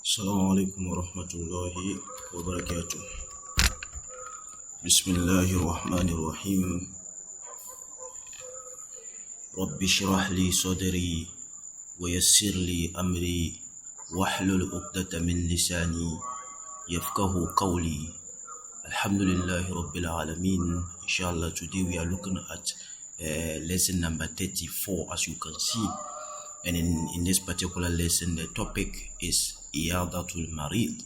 السلام عليكم ورحمة الله وبركاته. بسم الله الرحمن الرحيم. رب اشرح لي صدري ويسر لي أمري واحلل عقدة من لساني يفقه قولي. الحمد لله رب العالمين. Inshallah, today we are looking at lesson number 34, as you can see. And in this particular lesson, the topic is Iyadatul Marid.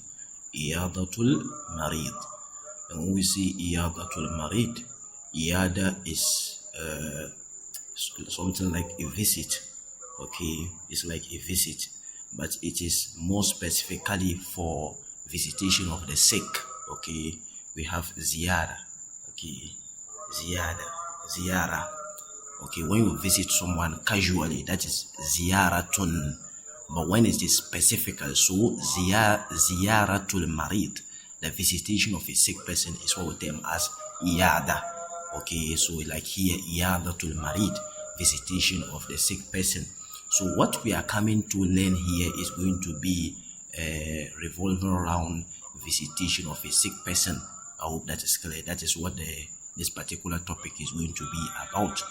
Iyadatul Marid. And when we see Iyadatul Marid, Iyada is something like a visit. Okay, it's like a visit, but it is more specifically for visitation of the sick. Okay, we have ziyara. Okay, ziyara. Okay, when you visit someone casually, that is ziyaratun. But when it is specific, so ziyaratul marid, the visitation of a sick person, is what we term as iyada. Okay, so like here, iyadatul marid, visitation of the sick person. So what we are coming to learn here is going to be revolving around visitation of a sick person. I hope that is clear. That is what this particular topic is going to be about.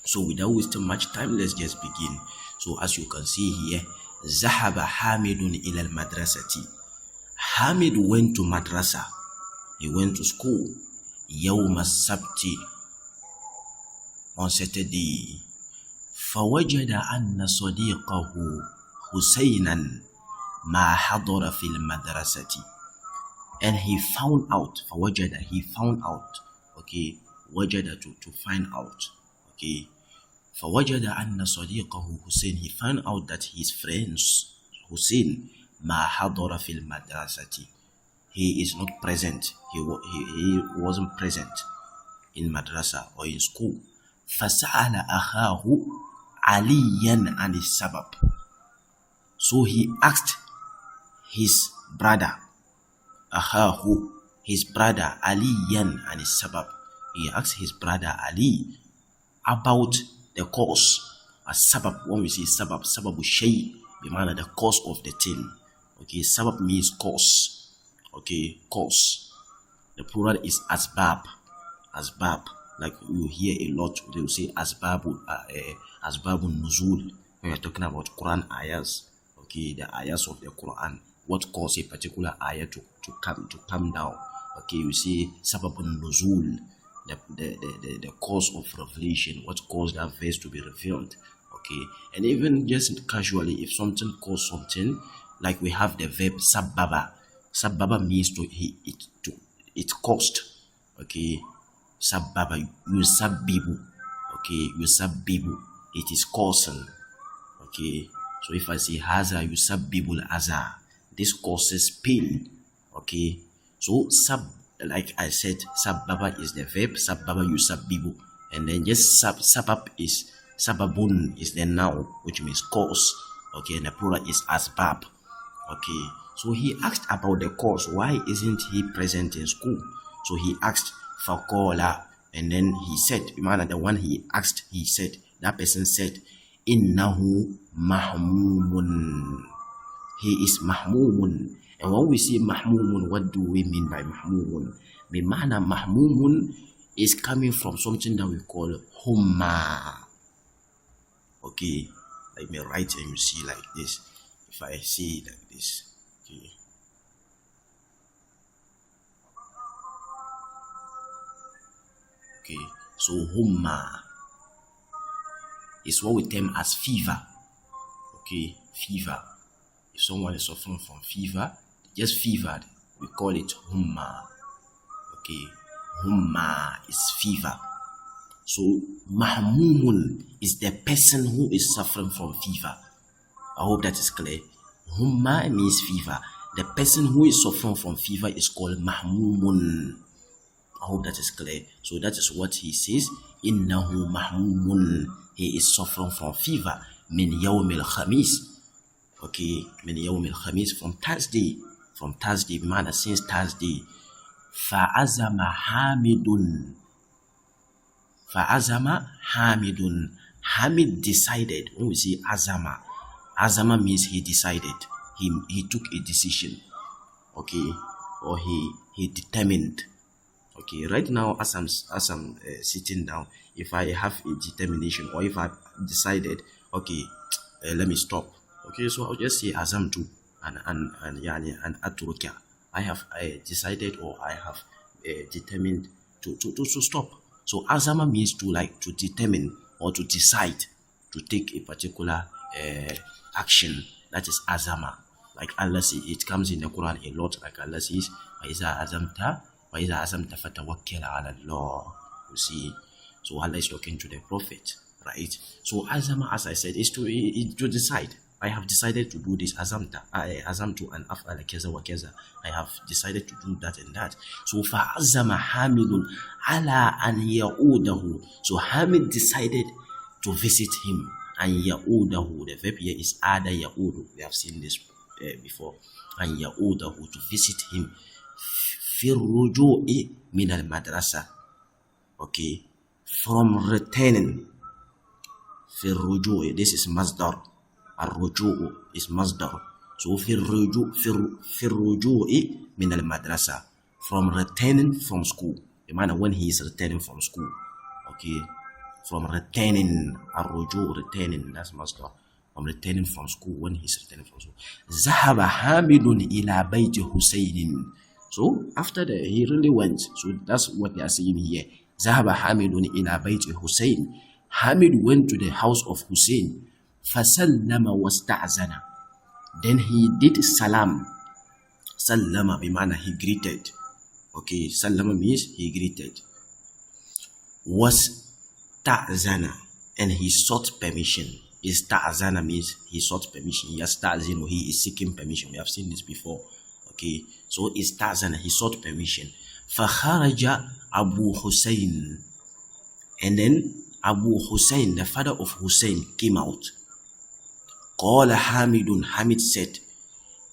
So without wasting much time, let's just begin. So as you can see here, Zahaba Hamidun ila al-madrasati. Hamid went to madrasa. He went to school. Yawm as-sabti, on Saturday. فوجد أن صديقه حسينا ما حضر في المدرسة. And he found out. فوجد, he found out. Okay, وجد to find out. Okay, فوجد أن صديقه حسين, he found out that his friends Hussein ما حضر في المدرسة, he is not present. He wasn't present in madrasa or in school. فسأل أخاه عليا عن السبب. So he asked his brother, أخاه, his brother, عليا عن السبب. He asked his brother Ali about the cause. A sabab, when we say sabab, sababu shay, bimana the cause of the thing. Okay, sabab means cause. Okay, cause. The plural is asbab. Asbab, like you hear a lot, they will say asbabun nuzul when you're talking about Quran ayahs. Okay, the ayahs of the Quran, what caused a particular ayah to come down. Okay, you see sababun nuzul, the cause of revelation, what caused that verse to be revealed. Okay, and even just casually, if something caused something, like we have the verb sababa. Sababa means it caused. Okay, sababa, yusabbibu. Okay, yusabbibu, it is causing. Okay, so if I say haza yusabbibul aza, this causes pain. Okay, so like I said, sababa is the verb, sababa yusabbibu, and then just sabab is sababun is the noun, which means cause. Okay, and the plural is asbab. Okay, so he asked about the cause. Why isn't he present in school? So he asked faqala, and then he said, the one he asked, he said, that person said, innahu mahmumun, he is mahmumun. And when we say mahmumun, what do we mean by mahmumun? Bimana mahmumun is coming from something that we call humma. Okay, let me write and you see like this. If I say like this, okay. Okay, so humma is what we term as fever. Okay, fever. If someone is suffering from fever, just fevered, we call it humma. Okay, humma is fever. So mahmumun is the person who is suffering from fever. I hope that is clear. Humma means fever. The person who is suffering from fever is called mahmumun. I hope that is clear. So that is what he says. Innahu mahmumun, he is suffering from fever. Min yawmil khamis. Okay, min yawmil khamis, from Thursday. From Thursday, man, since Thursday. Fa'azama hamidun. Fa'azama hamidun. Hamid decided. When we say azama, azama means he decided. he took a decision, okay, or he determined. Okay, right now as I'm sitting down, if I have a determination, or if I decided, okay, let me stop. Okay, so I'll just say azamtu and atruka. I have decided, or I have determined to stop. So azama means to determine or to decide to take a particular action. That is azama. Like Allah says, it comes in the Quran a lot. Like Allah says, وَإِذَا أَزَمْتَ فَتَوَكَّلْ عَلَى اللَّهِ. You see, so Allah is talking to the Prophet, right? So azama, as I said, is to decide. I have decided to do this. Azamtu an af'ala kaza wa kaza. I have decided to do that and that. So fa'azama Hamidun ala an ya'udahu. So Hamid decided to visit him. And ya'udahu, the verb here is ada ya'udu. We have seen this before. And ya'udahu, to visit him. Fi ruju'i min al madrasa. Okay, from returning. Fi ruju'i, this is masdar. Ar-ruju'u is masdar. So fi ruju'i min al madrasa, from returning from school. The man when he is returning from school. Okay, from returning, ar-ruju', returning, that's masdar. From returning from school, when he is returning from school. Zahaba Hamidun ila bayti Husayn. So after that, he really went. So that's what they are saying here. Zahaba Hamidun ila bayti Husayn. Hamid went to the house of Hussein. Fasallama wasta'zana. Then he did salam. Sallama bimana, he greeted. Okay, sallama means he greeted. Wasta'zana, and he sought permission. Ista'zana means he sought permission. Yasta'zinu, he is seeking permission. We have seen this before. Okay, so ista'zana, he sought permission. Fakharaja Abu Hussein, and then Abu Hussein, the father of Hussein, came out. Qala Hamidun, Hamid said,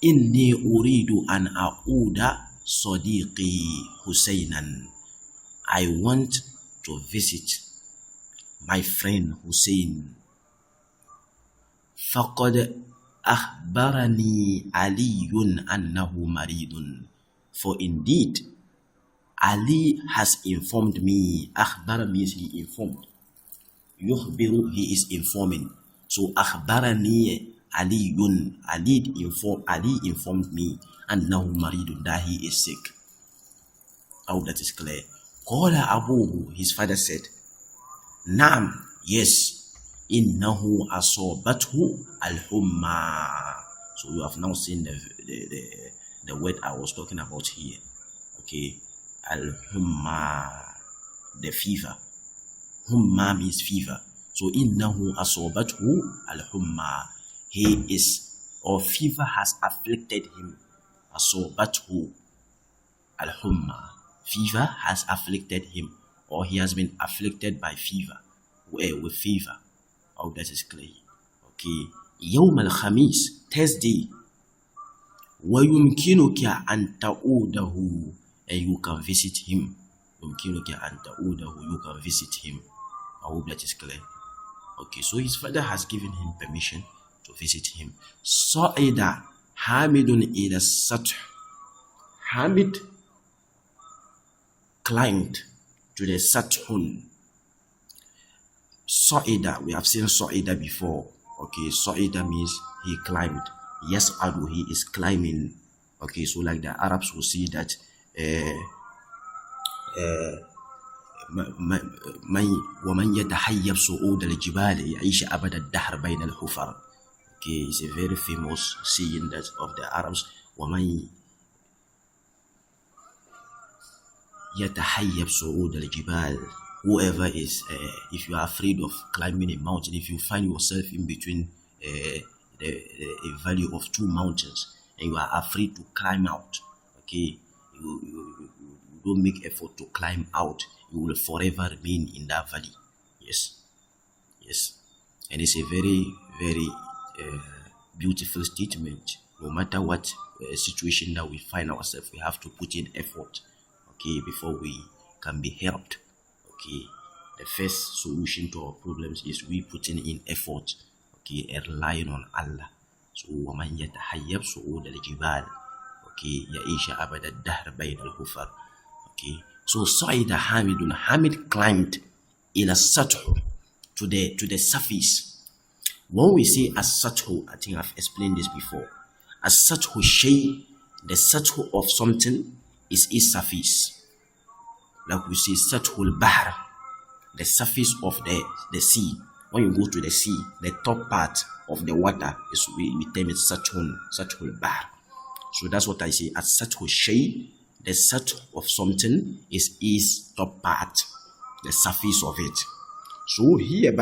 Inni uridu an a'uda sadiqi Husaynan. I want to visit my friend Hussein. Faqad akhbarani Aliyun annahu maridun. For indeed, Ali has informed me. Akhbara means he informed. Yukhbiru, he is informing. So akhbarani Aliyun, Ali informed me, annahu maridun, that he is sick. I hope that is clear. Qala abuhu, his father said, Naam, yes, innahu asobathu al-humma. So you have now seen the word I was talking about here. Okay, al-humma, the fever. Humma means fever. So innahu asobathu al-humma. He is, or fever has afflicted him. Asobathu al-humma. Fever has afflicted him, or he has been afflicted by fever, with fever. Oh, that is clear. Okay. Yawm al-Khamis, Thursday. وَيُمْكِنُكَ أَن تَعُودَهُ, and you can visit him. يُمْكِنُكَ أَن تَعُودَهُ, you can visit him. I hope that is clear. Okay, so his father has given him permission to visit him. صَعِدَ حَامِدٌ إِلَى السَّطْحِ. Hamid climbed to the sathun. Sa'ida, we have seen Sa'ida before. Okay, Sa'ida means he climbed. Yes, Adu, he is climbing. Okay, so like the Arabs will see that وَمَنْ يَتَحَيَّبْ صُعُودَ الْجِبَالِ يَعِيشَ أَبَدَ الدَّهْرِ بَيْنَ الْحُفَرِ. Okay, it's a very famous saying that of the Arabs. وَمَنْ يَتَحَيَّبْ صُعُودَ الْجِبَالِ. Whoever is, if you are afraid of climbing a mountain, if you find yourself in between a valley of two mountains, and you are afraid to climb out, okay, you don't make effort to climb out, you will forever remain in that valley. Yes, and it's a very, very beautiful statement. No matter what situation that we find ourselves, we have to put in effort, okay, before we can be helped. Okay, the first solution to our problems is we putting in effort, okay, and relying on Allah So ومن يتحيب صعود الجبال. Okay, يعيش أبد الدهر بين الحفر. Okay, so صعد حامد. Hamid climbed إلى السطح, to the surface. When we say as-sathu, I think I've explained this before. As-sathu shay, the sathu of something is its surface. Like we say sathu al-bahr, the surface of the sea. When you go to the sea, the top part of the water is we term it sathu al-bahr. So that's what I say. As-sathu shay, the sathu of something is its top part, the surface of it. So here,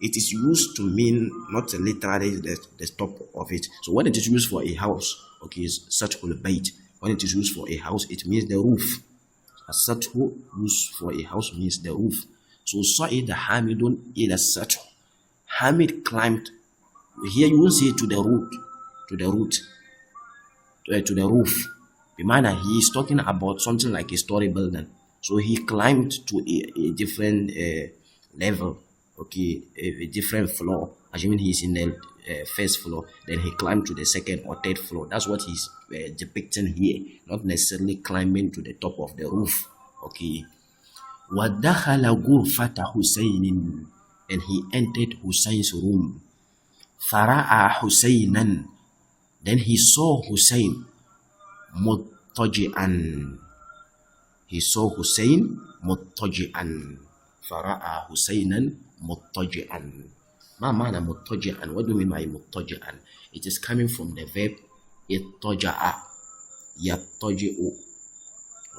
it is used to mean not literally the top of it. So when it is used for a house, okay, it's sathul bayt. When it is used for a house, it means the roof. A sathu used for a house means the roof. So sa'ida hamidun ila sathu. Hamid climbed. Here you will say to the roof. Bimana, he is talking about something like a story building. So he climbed to a different level. Okay, a different floor. Assuming he's in the first floor, then he climbed to the second or third floor. That's what he's depicting here, not necessarily climbing to the top of the roof. Okay. وَدَخَلَ غُرْفَةَ حُسَيْنٍ, and he entered Husayn's room. فَرَأَى حُسَيْنًا, then he saw Husayn مُضْطَجِعًا. He saw Husayn مُضْطَجِعًا. فَرَأَى حُسَيْنًا مُضْطَجِعًا. ما معنى مُضْطَجِعًا? What do you mean by مُضْطَجِعًا? It is coming from the verb اضطجع يضطجع.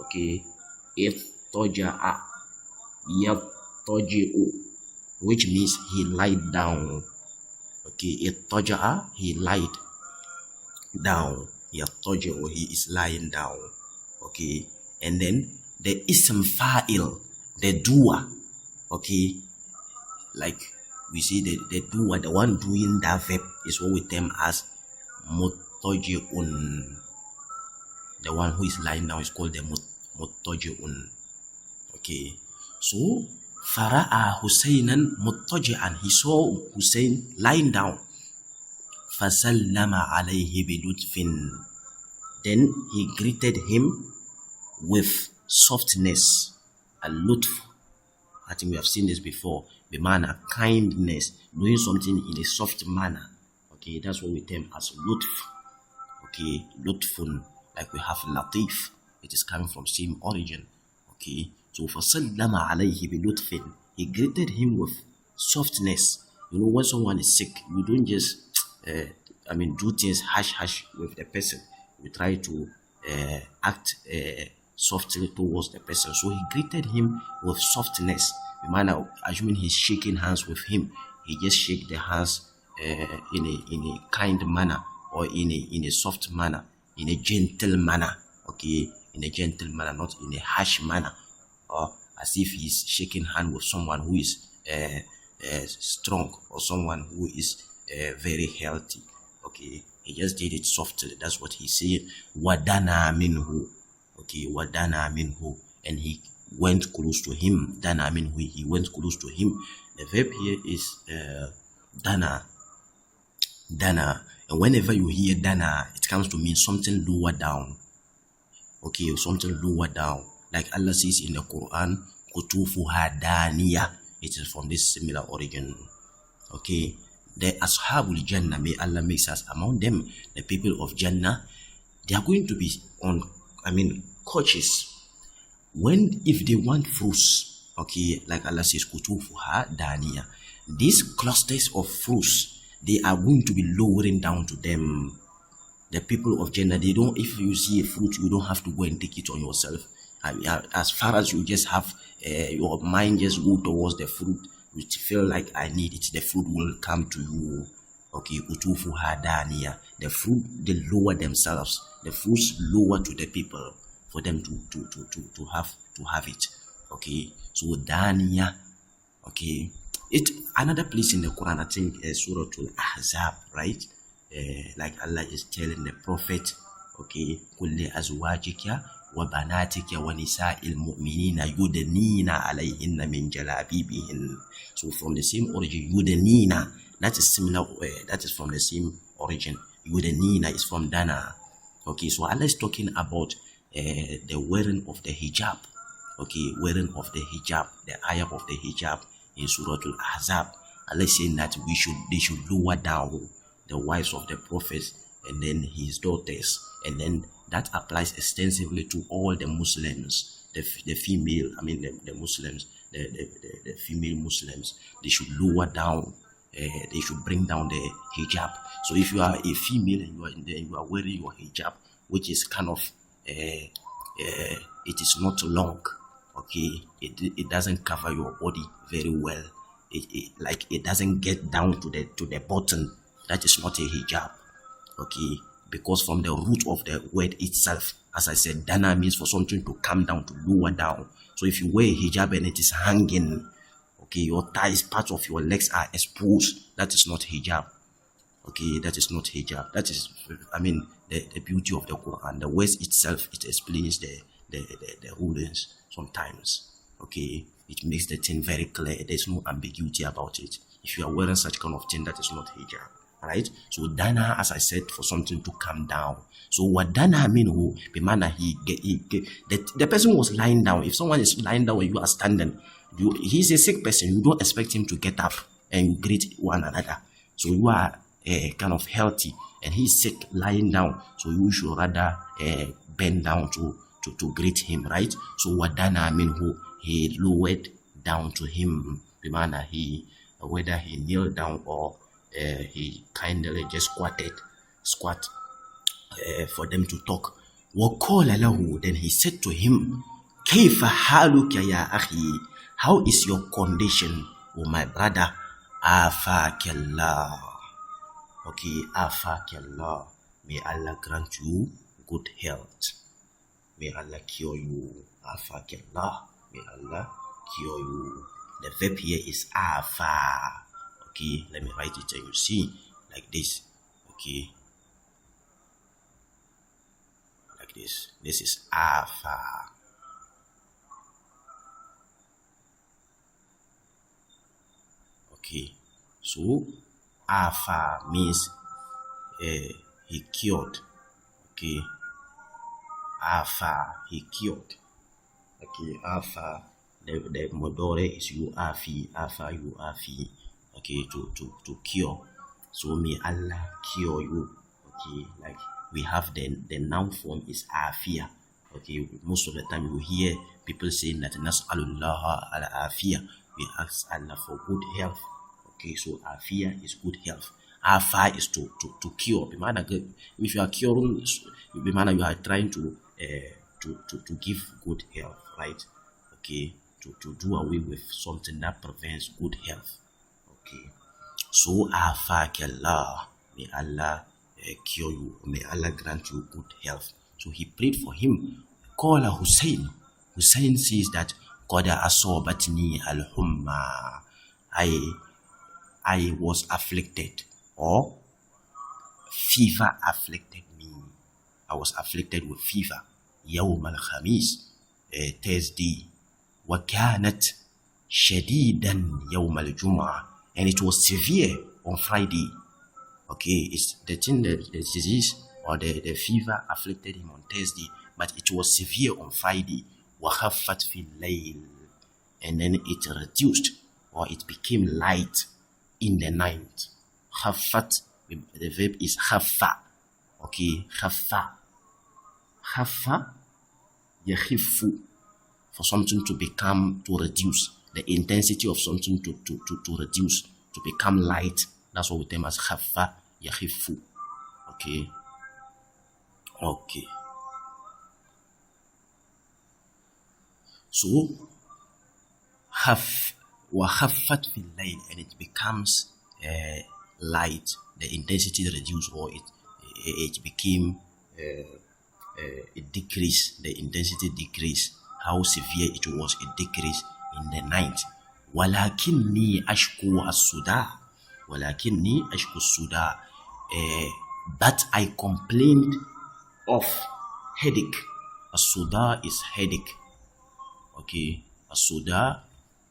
Okay, اضطجع يضطجع, which means he lied down. Okay, اضطجع, he lied down. يضطجع, he is lying down. Okay, and then the ism fa'il, the doer. Okay, like we see the doer, the one doing that verb is what we term as muttaji'un. The one who is lying down is called the muttaji'un. Okay, so fara'a Husaynan muttaji'an, he saw Husayn lying down. Fasallama alayhi bilutfin, then he greeted him with softness. Al-lutf, I think we have seen this before. Bimana, kindness, doing something in a soft manner. Okay, that's what we term as lutf. Okay, lutfun, like we have latif. It is coming from same origin. Okay, so for sallama alayhi bi lutfin, he greeted him with softness. You know, when someone is sick, you don't just do things harsh with the person. We try to act softly towards the person. So he greeted him with softness. The man, assuming he's shaking hands with him, he just shake the hands in a kind manner, or in a soft manner, in a gentle manner. Okay, in a gentle manner, not in a harsh manner, or as if he's shaking hand with someone who is strong, or someone who is very healthy. Okay, he just did it softly. That's what he said. Wadana minhu. Okay, wadana minhu, and he went close to him. Dana minhu, he went close to him. The verb here is dana. Dana, and whenever you hear dana, it comes to mean something lower down. Okay, something lower down. Like Allah says in the Quran, kutufuha daniya. It is from this similar origin. Okay, the Ashabul Jannah, may Allah makes us among them, the people of Jannah, they are going to be cautious if they want fruits. Okay, like Allah says, kutufuha daniya. These clusters of fruits, they are going to be lowering down to them. The people of Jannah, they don't, if you see a fruit, you don't have to go and take it on yourself. As far as you just have your mind just go towards the fruit, you feel like I need it, the fruit will come to you. Okay, utufu hadaniya. The fruit, they lower themselves. The fruits lower to the people for them to have it. Okay, so daniya. Okay, it another place in the Quran, I think Surah Al-Ahzab, right? Like Allah is telling the Prophet, okay, kulli azwajika wa banatika wa nisa'il mu'minina yudnina alayhinna min jalabibihin. So from the same origin, yudnina, that is similar. That is from the same origin. Yudanina is from dana. Okay, so Allah is talking about the wearing of the hijab. Okay, wearing of the hijab, the ayah of the hijab in Surah Al-Ahzab. Allah is saying that they should lower down the wives of the prophets and then his daughters, and then that applies extensively to all the Muslims, the female, the Muslims, the female Muslims. They should lower down, they should bring down the hijab. So if you are a female and you are wearing your hijab, which is kind of it is not long, okay, it doesn't cover your body very well, it doesn't get down to the bottom, that is not a hijab. Okay, because from the root of the word itself, as I said, dana means for something to come down, to lower down. So if you wear a hijab and it is hanging, okay, your thighs, parts of your legs are exposed, that is not hijab. Okay, that is not hijab. That is, the beauty of the Quran. The words itself, it explains the rulings sometimes. Okay, it makes the thing very clear. There's no ambiguity about it. If you are wearing such kind of thing, that is not hijab. Right? So dana, as I said, for something to come down. So what dana mean? Who the person was lying down. If someone is lying down and you are standing, he's a sick person. You don't expect him to get up and you greet one another. So you are kind of healthy and he's sick, lying down. So you should rather bend down to greet him, right? So what dana mean? Who he lowered down to him. Whether he kneeled down or he kindly just squat for them to talk. وَقَالَ لَهُ, then he said to him, كَيْفَ حَالُكَ يَا أَخِي, how is your condition, oh my brother? آفَاكَ اللَّهُ. Okay, آفَاكَ اللَّهُ, may Allah grant you good health. May Allah cure you. آفَاكَ اللَّهُ, may Allah cure you. The verb here is afa. Okay, let me write it and you see like this. Okay, like this. This is afa. Okay, so afa means he cured. Okay, afa, he cured. Okay, afa, the modore is you afi, afa you afi. Okay, to cure. So may Allah cure you. Okay, like we have the noun form is afia. Okay, most of the time you hear people saying that nas'alullah al-afia. We ask Allah for good health. Okay, so afia is good health. Afa is to cure. If you are curing, you are trying to give good health, right? Okay, to do away with something that prevents good health. Okay, so afakallah, may Allah cure you, may Allah grant you good health. So he prayed for him. Qala Hussein. Hussein says that qad asabatni al-humma, I was afflicted, or fever afflicted me. I was afflicted with fever. Yawm al-Khamis, Thursday. Wa kanat shadidan yawm al-Jum'ah, and it was severe on Friday. Okay, it's the thing, the disease or the fever afflicted him on Thursday, but it was severe on Friday. Wa khaffat fil layl, and then it reduced or it became light in the night. Khaffat, the verb is khaffa. Okay, khaffa. Khaffa yakhifu, for something to reduce, the intensity of something to reduce, to become light. That's what we term as khaffa yakhifu. Okay. So wa khaffat fil layl, and it becomes light, the intensity reduced, or it became it decreased, the intensity decreased. How severe it was, it decreased in the night. Walakinni ashku as-suda. Walakinni ashku as-suda. But I complained of headache. As-suda is headache. Okay, as-suda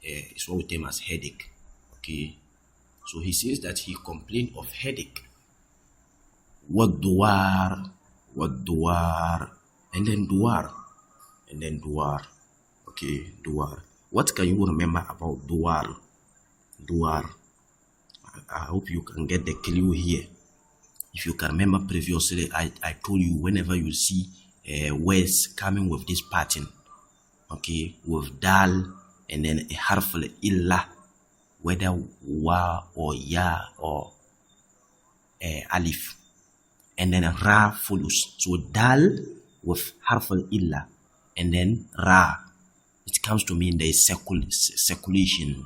is what we term as headache. Okay, so he says that he complained of headache. والدوار and then duar. Okay, duar. What can you remember about duar? I hope you can get the clue here. If you can remember previously, I told you whenever you see words coming with this pattern, okay, with dal and then a harf illa, whether wa or ya or alif, and then ra follows. So dal with harf illa and then ra, it comes to mean there is circulation.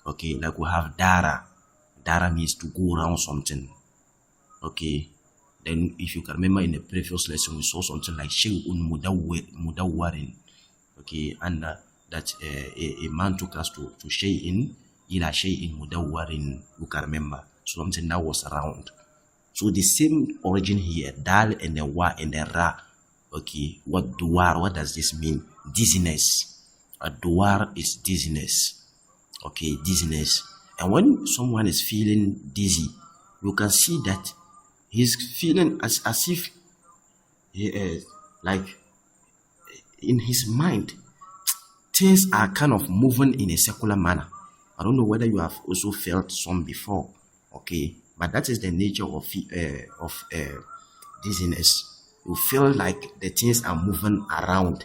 Okay, like we have dara. Dara means to go around something. Okay, then if you can remember in the previous lesson, we saw something like shay'un mudawwarin. Okay, and that a man took us to shay'in ila shay'in mudawwarin. You can remember something that was around. So the same origin here, dal and then wa and then ra. Okay, what does this mean? Dizziness. A duar is dizziness. Okay, dizziness. And when someone is feeling dizzy, you can see that he's feeling as if like in his mind things are kind of moving in a circular manner. I don't know whether you have also felt some before. Okay, but that is the nature of dizziness. You feel like the things are moving around,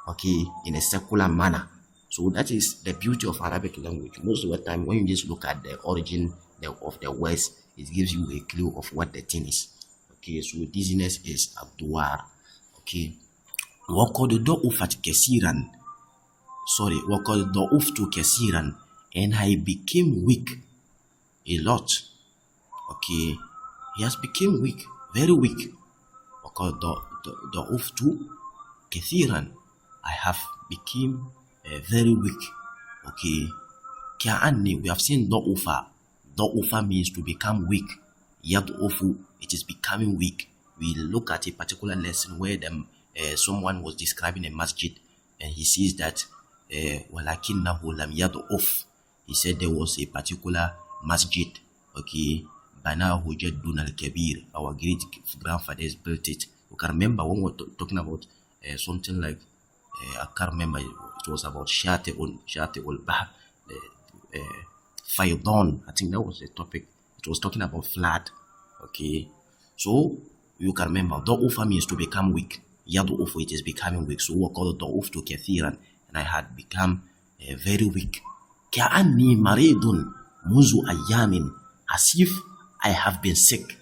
okay, in a circular manner. So that is the beauty of Arabic language. Most of the time, when you just look at the origin of the words, it gives you a clue of what the thing is. Okay, so dizziness is abduar. Okay. وَقَدْ ضَعُفْتُ كَثِيرًا, and I became weak a lot. Okay, he has become weak, very weak. وَقَدْ ضَعُفْتُ كَثِيرًا, I have become very weak. Okay, كَأَنِّي, we have seen ضَعُفَ. ضَعُفَ means to become weak. يَضْعُفُ, it is becoming weak. We look at a particular lesson where someone was describing a masjid, and he says that وَلَكِنَّهُ لَمْ يَضْعُفْ. He said there was a particular masjid. Okay, بَنَاهُ جَدُّنَا الْكَبِيرِ, our great grandfathers built it. You can remember when we were talking about something like I can't remember, it was about Shati'ul Bahr, Faydan. I think that was the topic. It was talking about flood. Okay, so you can remember, Da'ufa means to become weak. Yadu'ufu, it is becoming weak. So we call it Da'uftu kathiran, and I had become very weak. Ka'anni maridun muzu ayyamin, as if I have been sick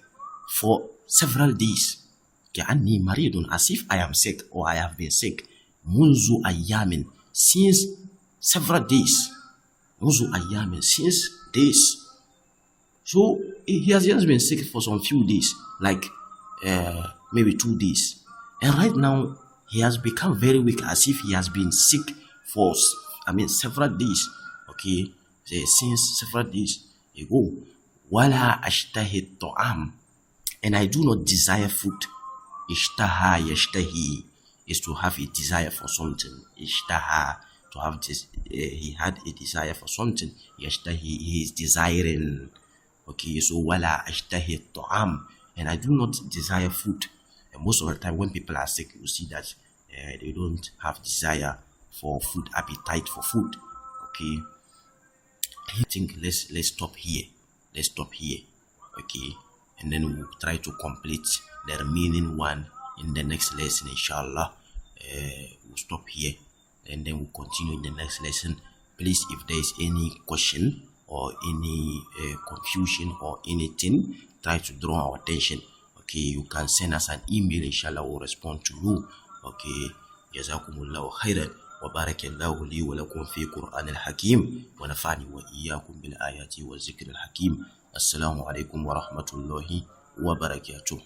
for several days. Ka'anni maridun, as if I am sick or I have been sick. Munzu ayyamin, since several days. Munzu ayyamin, since days. So he has just been sick for some few days, like maybe 2 days. And right now, he has become very weak, as if he has been sick for, several days. Okay, since several days ago. Wala ashtahi ta'am, and I do not desire food. Ishtaha yashtahi is to have a desire for something. Ishtaha, to have this, he had a desire for something. Yashtahi, he is desiring. Okay, so wala ashtahi ta'am, and I do not desire food. And most of the time when people are sick, you see that they don't have desire for food, appetite for food. Okay, I think let's stop here. Let's stop here. Okay, and then we'll try to complete the remaining one in the next lesson, inshallah. We'll stop here and then we'll continue in the next lesson. Please, if there is any question or any confusion or anything, try to draw our attention. Okay, you can send us an email, inshallah we'll respond to you. Okay, Jazakumullahu Khairan, wa barakallahu li wa lakum fi Qur'an al-Hakim, wa nafani wa iyyakum bil ayati wa zikr al-Hakim. Assalamu alaikum wa rahmatullahi wa barakatuh.